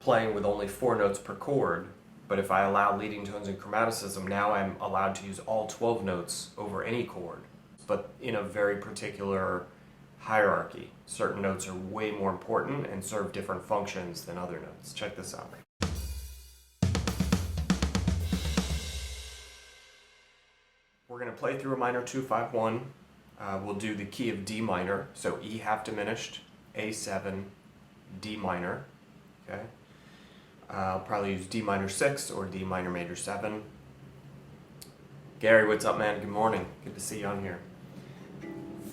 playing with only 4 notes per chord, but if I allow leading tones and chromaticism, now I'm allowed to use all 12 notes over any chord, but in a very particular hierarchy. Certain notes are way more important and serve different functions than other notes. Check this out. We're going to play through a minor 2-5-1. We'll do the key of D minor, so E half diminished, A7, D minor. Okay. I'll probably use D minor 6 or D minor major 7. Gary, what's up, man? Good morning. Good to see you on here.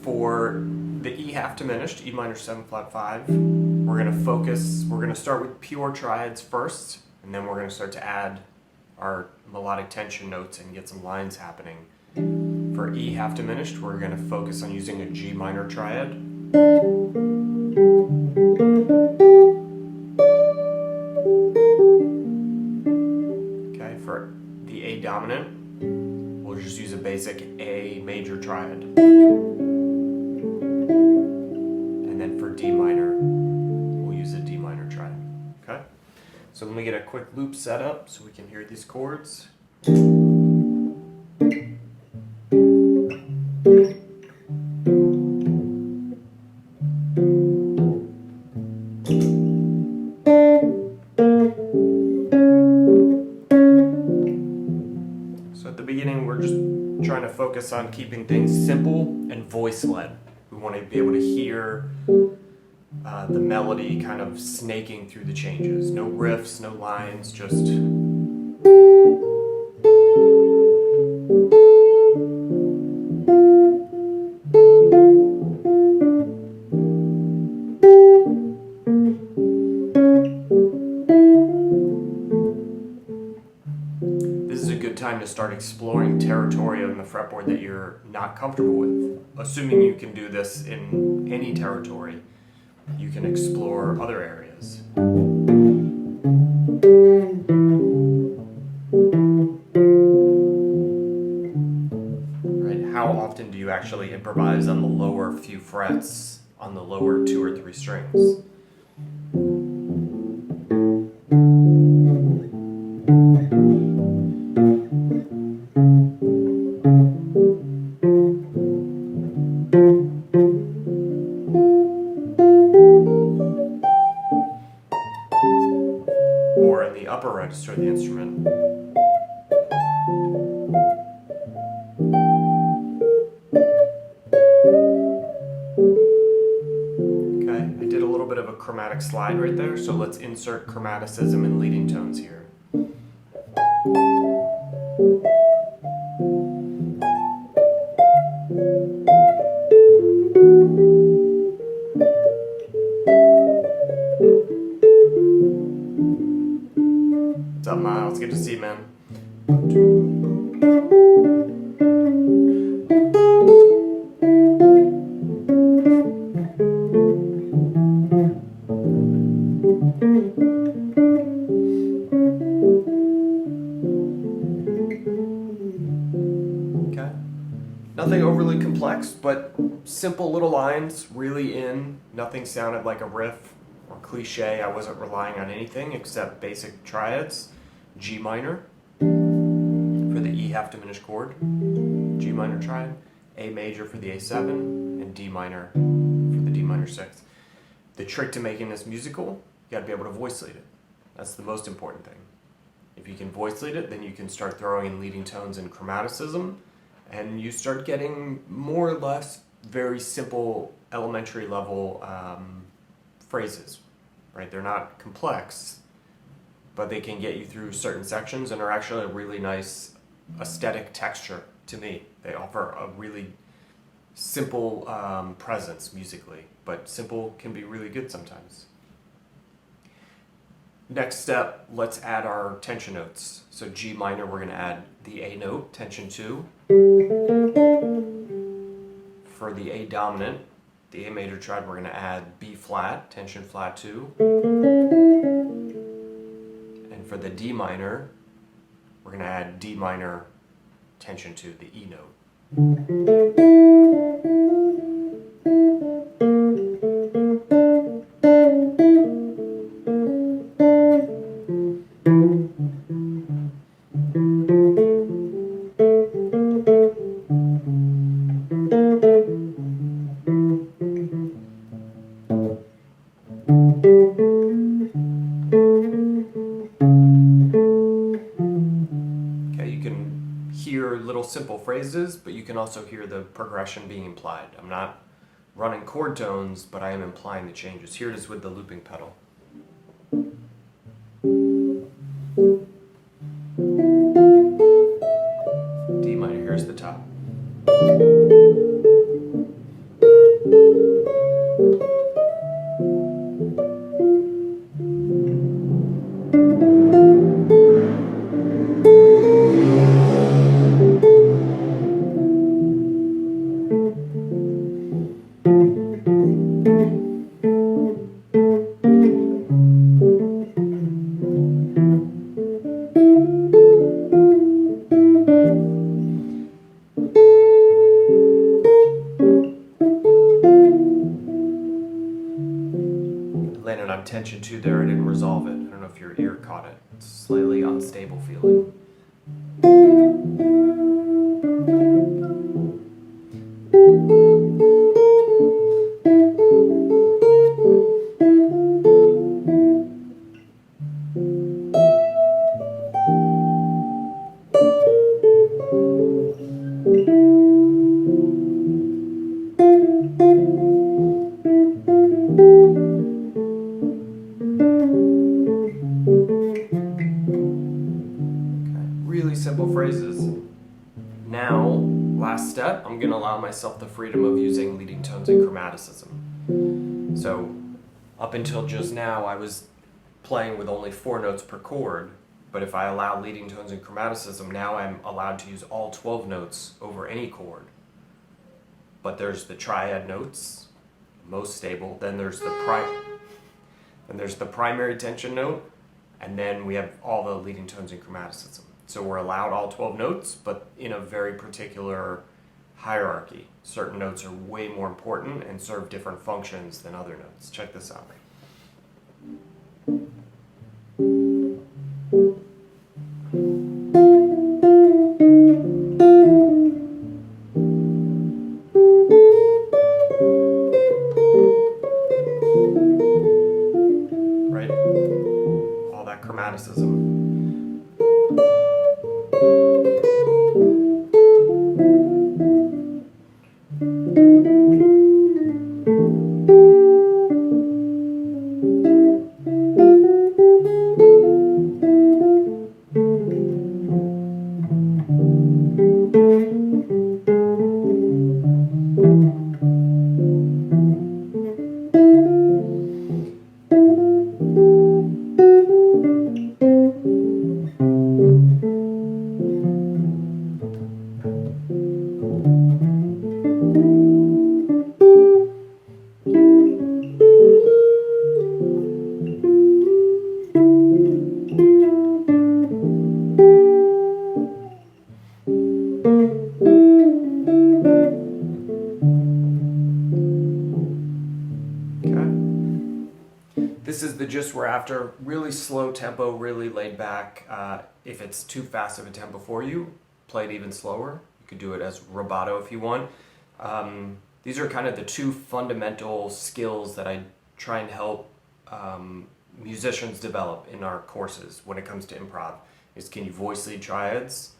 For the E half diminished, E minor 7 flat 5, we're going to start with pure triads first, and then we're going to start to add our melodic tension notes and get some lines happening. For E half diminished, we're going to focus on using a G minor triad. Okay, for the A dominant, we'll just use a basic A major triad. And then for D minor, we'll use a D minor triad. Okay? So let me get a quick loop set up so we can hear these chords. So at the beginning, we're just trying to focus on keeping things simple and voice-led. We want to be able to hear the melody kind of snaking through the changes. No riffs, no lines, just... This is a good time to start exploring territory on the fretboard that you're not comfortable with. Assuming you can do this in any territory, you can explore other areas. Right? How often do you actually improvise on the lower few frets, on the lower 2 or 3 strings? Or in the upper register of the instrument. Okay, I did a little bit of a chromatic slide right there, so let's insert chromaticism and leading tones here. What's up, Miles? Good to see you, man. Okay. Nothing overly complex, but simple little lines, really in. Nothing sounded like a riff or cliche. I wasn't relying on anything except basic triads. G minor for the E half diminished chord, G minor triad, A major for the A7, and D minor for the D minor 6. The trick to making this musical, you gotta be able to voice lead it. That's the most important thing. If you can voice lead it, then you can start throwing in leading tones and chromaticism, and you start getting more or less very simple elementary level phrases, right? They're not complex, but they can get you through certain sections and are actually a really nice aesthetic texture to me. They offer a really simple presence musically, but simple can be really good sometimes. Next step, let's add our tension notes. So G minor, we're going to add the A note, tension 2. For the A dominant, the A major triad, we're going to add B flat, tension flat 2. And for the D minor, we're going to add D minor, tension 2, the E note. simple phrases, but you can also hear the progression being implied. I'm not running chord tones, but I am implying the changes. Here it is with the looping pedal. D minor, here's the top. Landed on tension 2 there, I didn't resolve it. I don't know if your ear caught it. It's slightly unstable feeling. Really simple phrases. Now, last step, I'm going to allow myself the freedom of using leading tones and chromaticism. So, up until just now, I was playing with only 4 notes per chord, but if I allow leading tones and chromaticism, now I'm allowed to use all 12 notes over any chord. But there's the triad notes, most stable, then there's the primary tension note, and then we have all the leading tones and chromaticism. So we're allowed all 12 notes, but in a very particular hierarchy. Certain notes are way more important and serve different functions than other notes. Check this out. Right? All that chromaticism. This is the gist we're after. Really slow tempo, really laid back. If it's too fast of a tempo for you, play it even slower. You could do it as rubato if you want. These are kind of the 2 fundamental skills that I try and help musicians develop in our courses when it comes to improv. Is can you voice lead triads,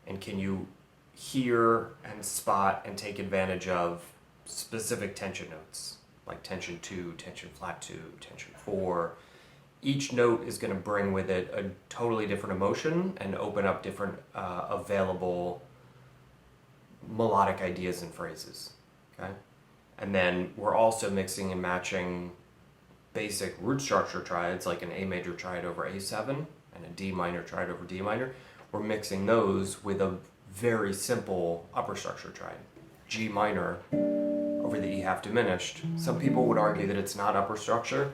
and can you hear and spot and take advantage of specific tension notes, like tension 2, tension flat 2, tension 4. Each note is going to bring with it a totally different emotion and open up different available melodic ideas and phrases. Okay? And then we're also mixing and matching basic root structure triads, like an A major triad over A7 and a D minor triad over D minor. We're mixing those with a very simple upper structure triad, G minor over the E half diminished. Some people would argue that it's not upper structure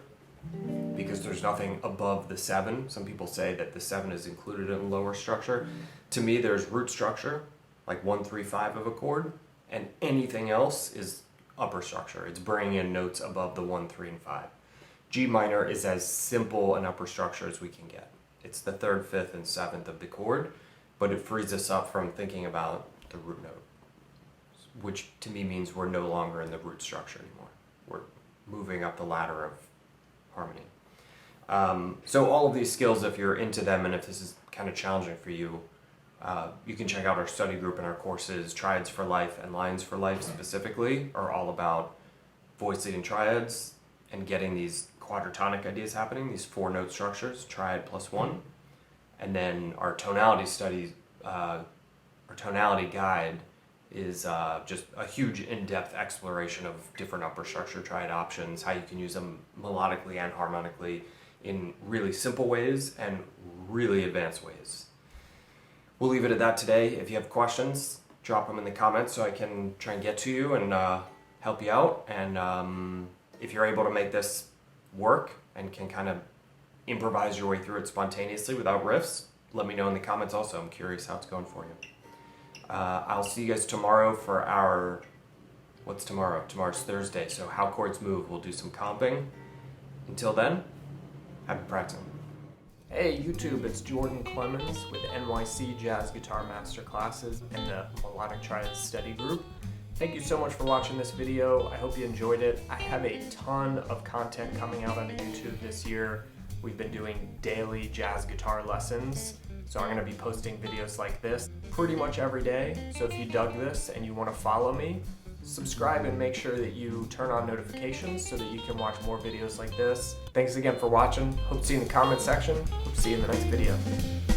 because there's nothing above the 7. Some people say that the 7 is included in lower structure. To me, there's root structure, like 1, 3, 5 of a chord, and anything else is upper structure. It's bringing in notes above the 1, 3, and 5. G minor is as simple an upper structure as we can get. It's the 3rd, 5th, and 7th of the chord, but it frees us up from thinking about the root note, which to me means we're no longer in the root structure anymore. We're moving up the ladder of harmony. So all of these skills, if you're into them and if this is kind of challenging for you, You can check out our study group and our courses. Triads for Life and Lines for Life specifically are all about voice leading triads and getting these quadratonic ideas happening, these 4-note structures, triad plus 1. And then our tonality study, our tonality guide is just a huge in-depth exploration of different upper structure triad options, how you can use them melodically and harmonically in really simple ways and really advanced ways. We'll leave it at that today. If you have questions, drop them in the comments so I can try and get to you and help you out. And if you're able to make this work and can kind of improvise your way through it spontaneously without riffs, let me know in the comments also. I'm curious how it's going for you. I'll see you guys tomorrow for our... What's tomorrow? Tomorrow's Thursday, so How Chords Move. We'll do some comping. Until then, happy practicing. Hey YouTube, it's Jordan Clemens with NYC Jazz Guitar Master Classes and the Melodic Triad Study Group. Thank you so much for watching this video. I hope you enjoyed it. I have a ton of content coming out on YouTube this year. We've been doing daily jazz guitar lessons, so I'm going to be posting videos like this pretty much every day. So if you dug this and you want to follow me, subscribe and make sure that you turn on notifications so that you can watch more videos like this. Thanks again for watching. Hope to see you in the comment section. Hope to see you in the next video.